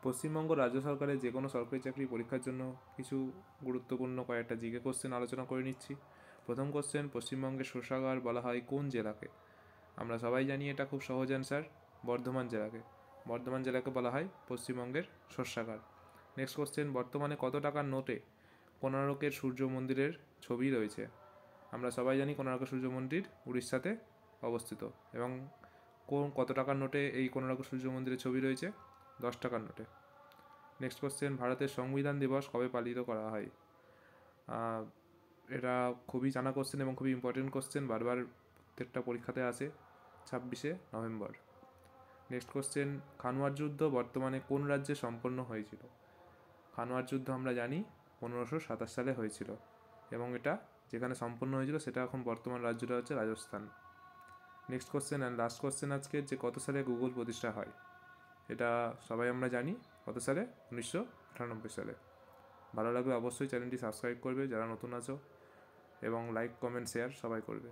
পশ্চিমবঙ্গ রাজ্য সরকারের যে কোনো সরকারি চাকরি পরীক্ষার জন্য কিছু গুরুত্বপূর্ণ কয়েকটা জিকে কোশ্চেন আলোচনা করে নিচ্ছি। প্রথম কোশ্চেন, পশ্চিমবঙ্গের শৌচাগার বলা হয় কোন জেলাকে? আমরা সবাই জানি এটা খুব সহজ অ্যান্সার, বর্ধমান জেলাকে। বর্ধমান জেলাকে বলা হয় পশ্চিমবঙ্গের শৌচাগার। নেক্সট কোশ্চেন, বর্তমানে কত টাকার নোটে কোণার্কের সূর্য মন্দিরের ছবি রয়েছে? আমরা সবাই জানি কোণার্ক সূর্য মন্দির উড়িষ্যাতে অবস্থিত, এবং কত টাকার নোটে এই কোণার্ক সূর্য মন্দিরের ছবি রয়েছে? 10 টাকার নোটে। নেক্সট কোশ্চেন, ভারতের সংবিধান দিবস কবে পালিত করা হয়? এটা খুবই জানা কোশ্চেন এবং খুবই ইম্পর্টেন্ট কোশ্চেন, বারবার প্রত্যেকটা পরীক্ষাতে আসে, 26শে নভেম্বর। নেক্সট কোশ্চেন, খানোয়ার যুদ্ধ বর্তমানে কোন রাজ্যে সম্পন্ন হয়েছিল? খানোয়ার যুদ্ধ আমরা জানি 1527 সালে হয়েছিল, এবং এটা যেখানে সম্পন্ন হয়েছিল সেটা এখন বর্তমান রাজ্যটা হচ্ছে Rajasthan. Next question and last question আজকে, যে কত সালে গুগল প্রতিষ্ঠা হয়? এটা সবাই আমরা জানি, কত সালে? 1998 সালে। ভালো লাগলে অবশ্যই চ্যানেলটি সাবস্ক্রাইব করবে যারা নতুন আছো, এবং লাইক কমেন্ট শেয়ার সবাই করবে।